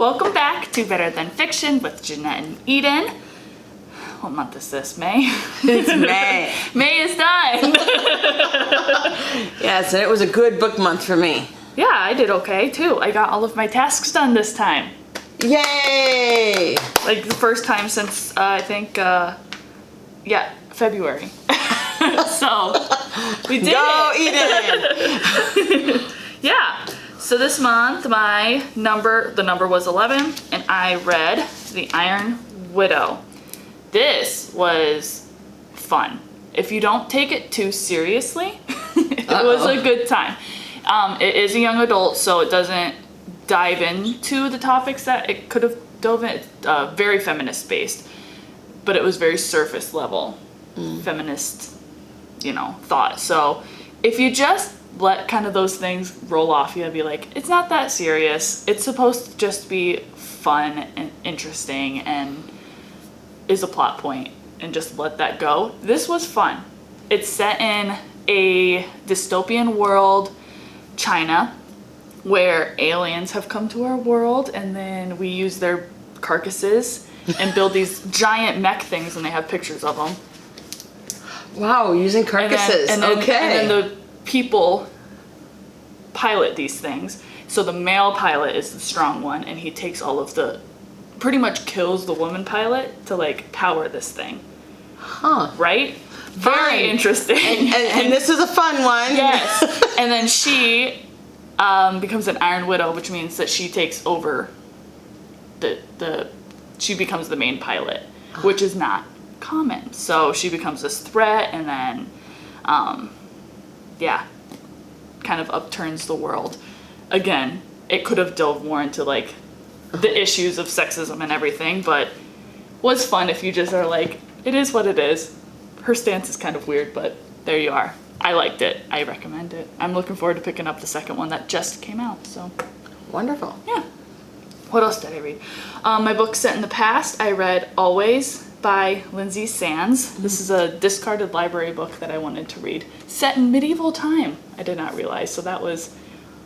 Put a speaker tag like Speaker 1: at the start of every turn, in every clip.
Speaker 1: Welcome back to Better Than Fiction with Janette and Eden. What month is this? May?
Speaker 2: It's May.
Speaker 1: May is done.
Speaker 2: Yes, and it was a good book month for me.
Speaker 1: Yeah, I did okay too. I got all of my tasks done this time.
Speaker 2: Yay!
Speaker 1: Like the first time since I think, February. So we did
Speaker 2: Go
Speaker 1: it.
Speaker 2: Eden!
Speaker 1: Yeah. So this month the number was 11, and I read The Iron Widow. This was fun. If you don't take it too seriously, it was a good time. It is a young adult, so it doesn't dive into the topics that it could have dove in. It's very feminist based, but it was very surface level feminist, thought. So if you just let kind of those things roll off, you'll be like, it's not that serious. It's supposed to just be fun and interesting and is a plot point, and just let that go. This was fun. It's set in a dystopian world, China, where aliens have come to our world, and then we use their carcasses and build these giant mech things, and they have pictures of them.
Speaker 2: Wow, using carcasses.
Speaker 1: And then the people pilot these things. So the male pilot is the strong one, and he takes all of pretty much kills the woman pilot to power this thing.
Speaker 2: Huh.
Speaker 1: Right? Very interesting.
Speaker 2: And this is a fun one.
Speaker 1: Yes. And then she becomes an Iron Widow, which means that she takes over she becomes the main pilot, which is not common. So she becomes this threat, and then kind of upturns the world. Again, it could have delved more into the issues of sexism and everything, but was fun if you just are like, it is what it is. Her stance is kind of weird, but there you are. I liked it. I recommend it. I'm looking forward to picking up the second one that just came out. So
Speaker 2: Wonderful.
Speaker 1: yeah. What else did I read? My book set in the past, I read Always by Lindsay Sands. This is a discarded library book that I wanted to read. Set in medieval time, I did not realize. So that was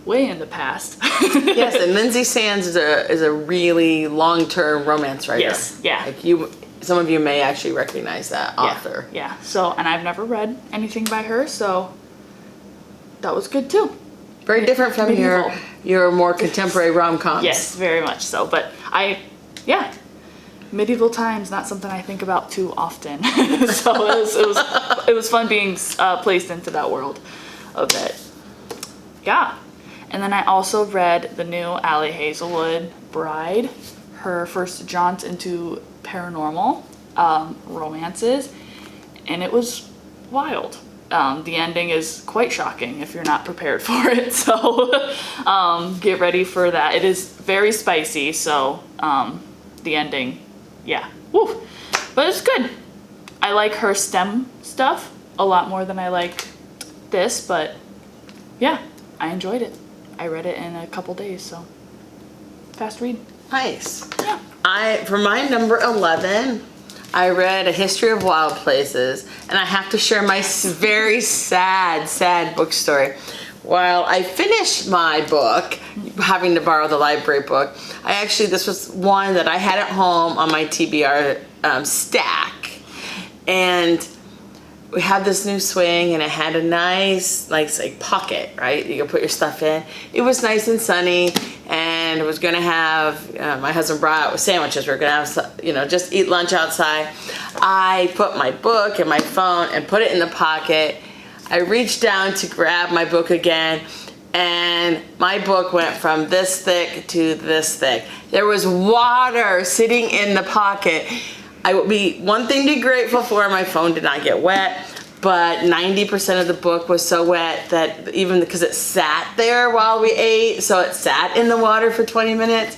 Speaker 1: way in the past.
Speaker 2: Yes, and Lindsay Sands is a really long-term romance writer.
Speaker 1: Yes, yeah.
Speaker 2: Some of you may actually recognize that author.
Speaker 1: Yeah. So, and I've never read anything by her, so that was good too.
Speaker 2: Very different from your more contemporary rom-coms.
Speaker 1: Yes, very much so. But medieval times, not something I think about too often. So it was fun being placed into that world a bit. Yeah. And then I also read the new Allie Hazelwood Bride, her first jaunt into paranormal romances, and it was wild. The ending is quite shocking if you're not prepared for it, so get ready for that. It is very spicy, so the ending, woo. But it's good. I like her STEM stuff a lot more than I like this, but yeah, I enjoyed it. I read it in a couple days, so fast read.
Speaker 2: Nice.
Speaker 1: Yeah.
Speaker 2: For my number 11, I read A History of Wild Places, and I have to share my very sad book story. While I finished my book, having to borrow the library book, this was one that I had at home on my TBR stack, and we had this new swing, and it had a nice pocket, right? You could put your stuff in. It was nice and sunny, and it was gonna have, my husband brought sandwiches. We were gonna have, just eat lunch outside. I put my book and my phone and put it in the pocket. I reached down to grab my book again, and my book went from this thick to this thick. There was water sitting in the pocket. One thing to be grateful for, my phone did not get wet, but 90% of the book was so wet that even because it sat there while we ate, so it sat in the water for 20 minutes,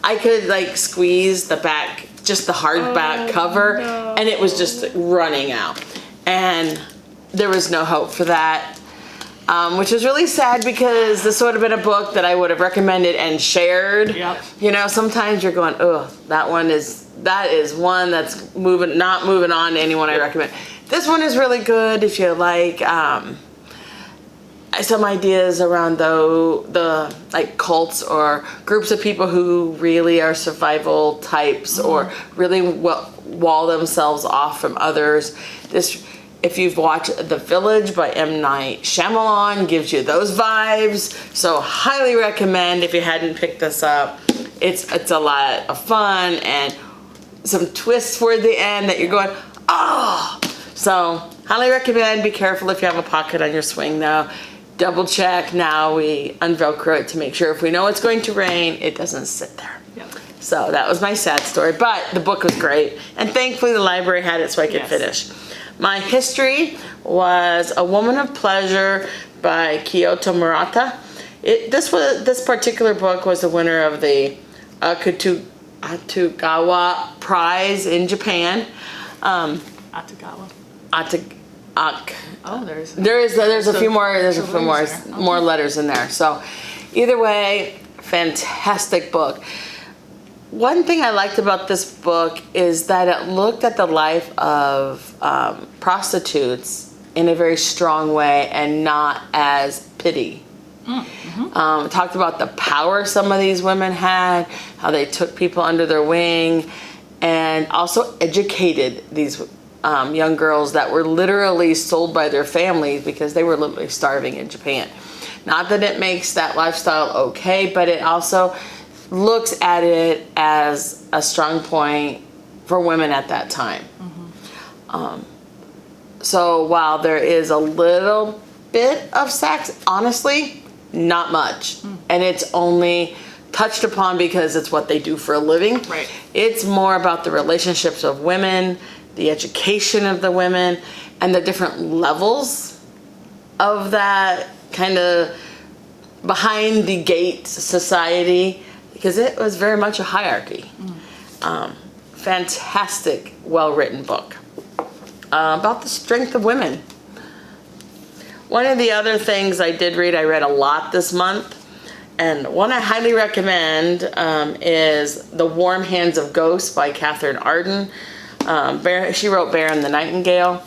Speaker 2: I could squeeze the back, just the hardback cover, and it was just running out. And there was no hope for that, which was really sad because this would have been a book that I would have recommended and shared. Yep. Sometimes you're going, oh, that is one that's not moving on to anyone I recommend. This one is really good if you like some ideas around the like cults or groups of people who really are survival types or really wall themselves off from others. This, if you've watched The Village by M. Night Shyamalan, gives you those vibes. So highly recommend if you hadn't picked this up. It's a lot of fun and some twists for the end that you're going, oh. So highly recommend. Be careful if you have a pocket on your swing though. Double check. Now we unvelcro it to make sure if we know it's going to rain, it doesn't sit there.
Speaker 1: Yep.
Speaker 2: So that was my sad story, but the book was great. And thankfully the library had it so I could finish. My history was A Woman of Pleasure by Kyoto Murata. This particular book was the winner of the Akutagawa Prize in Japan.
Speaker 1: Atagawa. Oh, there's
Speaker 2: a few more letters in there. So either way, fantastic book. One thing I liked about this book is that it looked at the life of prostitutes in a very strong way and not as pity. Talked about the power some of these women had, how they took people under their wing, and also educated these young girls that were literally sold by their families because they were literally starving in Japan. Not that it makes that lifestyle okay, but it also looks at it as a strong point for women at that time. So while there is a little bit of sex, honestly, not much. And it's only touched upon because it's what they do for a living.
Speaker 1: Right.
Speaker 2: It's more about the relationships of women, the education of the women, and the different levels of that kind of behind the gate society, because it was very much a hierarchy. Fantastic, well-written book about the strength of women. One of the other things I did read, I read a lot this month, and one I highly recommend is The Warm Hands of Ghosts by Catherine Arden. She wrote Bear and the Nightingale.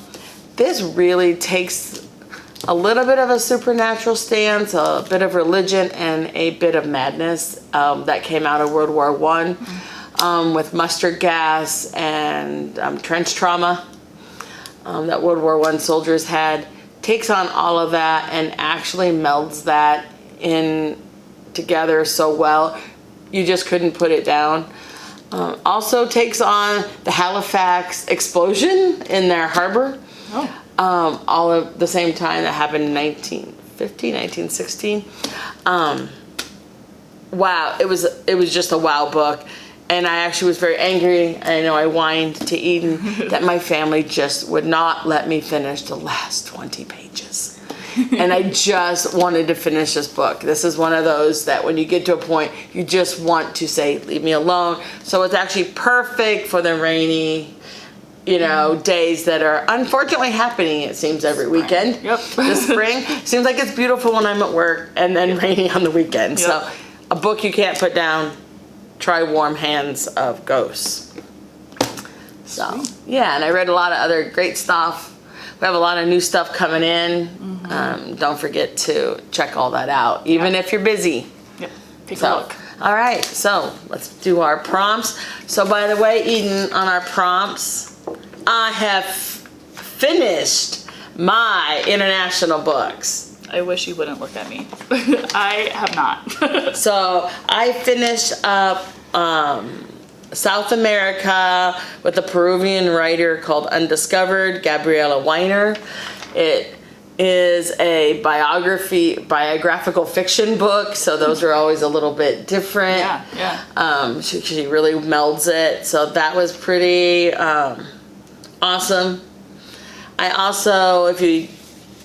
Speaker 2: This really takes a little bit of a supernatural stance, a bit of religion, and a bit of madness that came out of World War I with mustard gas and trench trauma that World War I soldiers had. Takes on all of that and actually melds that in together so well, you just couldn't put it down. Also takes on the Halifax explosion in their harbor. All at the same time. That happened in 1915, 1916. Wow, it was just a wow book. And I actually was very angry. I know I whined to Eden that my family just would not let me finish the last 20 pages. And I just wanted to finish this book. This is one of those that when you get to a point, you just want to say, leave me alone. So it's actually perfect for the rainy, days that are unfortunately happening, it seems, every weekend.
Speaker 1: Yep.
Speaker 2: This spring. Seems like it's beautiful when I'm at work and then rainy on the weekend.
Speaker 1: Yep.
Speaker 2: So a book you can't put down. Try Warm Hands of Ghosts. So, yeah, and I read a lot of other great stuff. We have a lot of new stuff coming in. Don't forget to check all that out, even if you're busy.
Speaker 1: Yep. Take a look.
Speaker 2: All right, so let's do our prompts. So, by the way, Eden, on our prompts, I have finished my international books.
Speaker 1: I wish you wouldn't look at me. I have not.
Speaker 2: So I finished up South America with a Peruvian writer called Undiscovered, Gabriela Weiner. It is a biographical fiction book, so those are always a little bit different.
Speaker 1: Yeah.
Speaker 2: She really melds it, so that was pretty awesome. I also,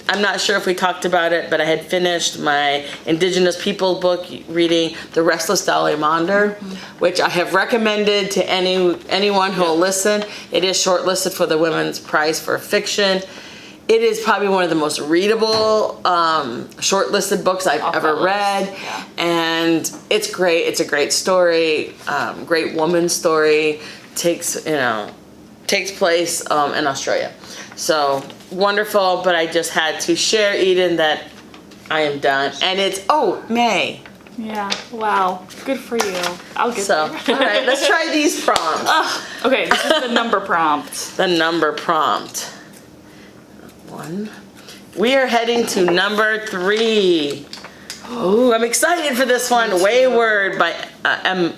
Speaker 2: I'm not sure if we talked about it, but I had finished my Indigenous people book reading The Restless Salamander, which I have recommended to anyone who will listen. It is shortlisted for the Women's Prize for Fiction. It is probably one of the most readable shortlisted books I've ever read.
Speaker 1: Yeah.
Speaker 2: And it's great. It's a great story, great woman story. Takes place in Australia. So wonderful, but I just had to share, Eden, that I am done. And it's, May.
Speaker 1: Yeah. Wow. Good for you. I'll get
Speaker 2: So,
Speaker 1: there.
Speaker 2: all right, let's try these prompts.
Speaker 1: Okay, this is the number prompt.
Speaker 2: The number prompt. 1. We are heading to number 3. Ooh, I'm excited for this one. Wayward by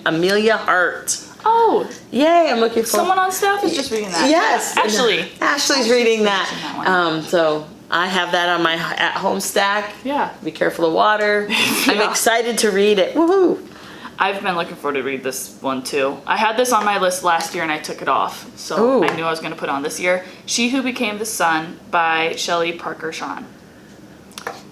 Speaker 2: Amelia Hart.
Speaker 1: Oh,
Speaker 2: Yay, I'm looking forward.
Speaker 1: someone on staff is just reading that.
Speaker 2: Yes.
Speaker 1: Ashley.
Speaker 2: Ashley's reading that.
Speaker 1: that
Speaker 2: So I have that on my at-home stack.
Speaker 1: Yeah.
Speaker 2: Be careful of water. I'm
Speaker 1: Yeah.
Speaker 2: excited to read it. Woohoo!
Speaker 1: I've been looking forward to read this one too. I had this on my list last year and I took it off. So
Speaker 2: Ooh.
Speaker 1: I knew I was going to put it on this year. She Who Became the Sun by Shelley Parker Shawn.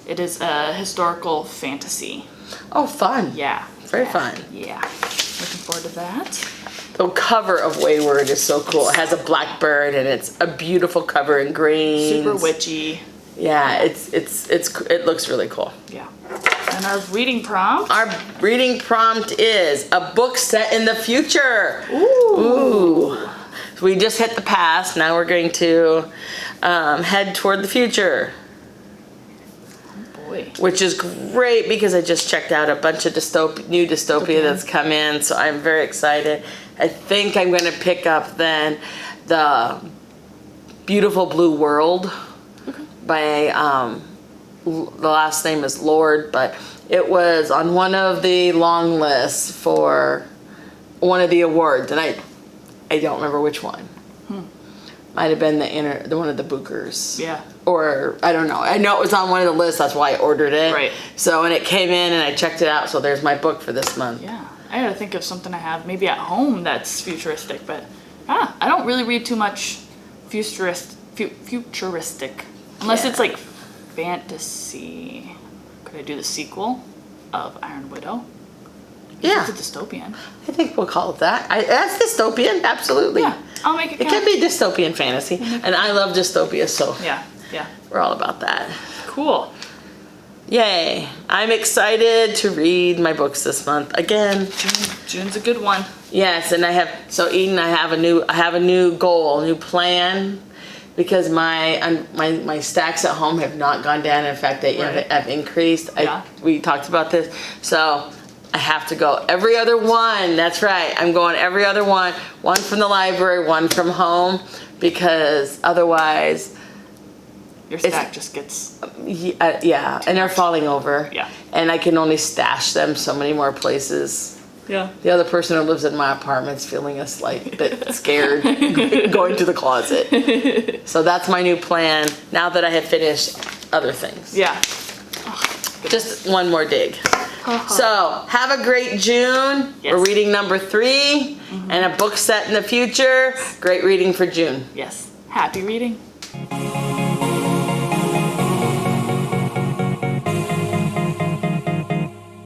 Speaker 1: It is a historical fantasy.
Speaker 2: Oh, fun.
Speaker 1: Yeah.
Speaker 2: Very fun.
Speaker 1: Yeah. Looking forward to that.
Speaker 2: The cover of Wayward is so cool. It has a blackbird and it's a beautiful cover in green.
Speaker 1: Super witchy.
Speaker 2: Yeah, it looks really cool.
Speaker 1: Yeah. And our reading prompt.
Speaker 2: Our reading prompt is a book set in the future.
Speaker 1: Ooh.
Speaker 2: So we just hit the past. Now we're going to head toward the future,
Speaker 1: Boy.
Speaker 2: which is great because I just checked out a bunch of new dystopia that's come in. So I'm very excited. I think I'm going to pick up then the Beautiful Blue World by the last name is Lord, but it was on one of the long lists for one of the awards, and I don't remember which one. Might have been the one of the Bookers.
Speaker 1: Yeah.
Speaker 2: Or I don't know. I know it was on one of the lists. That's why I ordered it.
Speaker 1: Right.
Speaker 2: So when it came in and I checked it out, so there's my book for this month.
Speaker 1: Yeah. I gotta think of something I have maybe at home that's futuristic, but I don't really read too much futuristic. Unless it's like fantasy. Could I do the sequel of Iron Widow?
Speaker 2: Yeah.
Speaker 1: It's a dystopian.
Speaker 2: I think we'll call it that. That's dystopian, absolutely.
Speaker 1: Yeah, I'll make it
Speaker 2: It
Speaker 1: count.
Speaker 2: can be dystopian fantasy, and I love dystopia, so
Speaker 1: Yeah, yeah.
Speaker 2: we're all about that.
Speaker 1: Cool.
Speaker 2: Yay! I'm excited to read my books this month again.
Speaker 1: June's a good one.
Speaker 2: Yes, and I have Eden. I have a new goal, new plan, because my stacks at home have not gone down. In fact, they
Speaker 1: Right.
Speaker 2: have increased.
Speaker 1: Yeah.
Speaker 2: We talked about this, so I have to go every other one. That's right. I'm going every other one. One from the library, one from home, because otherwise,
Speaker 1: Your stack just gets.
Speaker 2: yeah, and they're falling over.
Speaker 1: Yeah.
Speaker 2: And I can only stash them so many more places.
Speaker 1: Yeah.
Speaker 2: The other person who lives in my apartment's feeling a slight bit scared going to the closet. So that's my new plan now that I have finished other things.
Speaker 1: Yeah.
Speaker 2: Just one more dig. So have a great June.
Speaker 1: Yes.
Speaker 2: We're reading number 3 and a book set in the future. Great reading for June.
Speaker 1: Yes. Happy reading.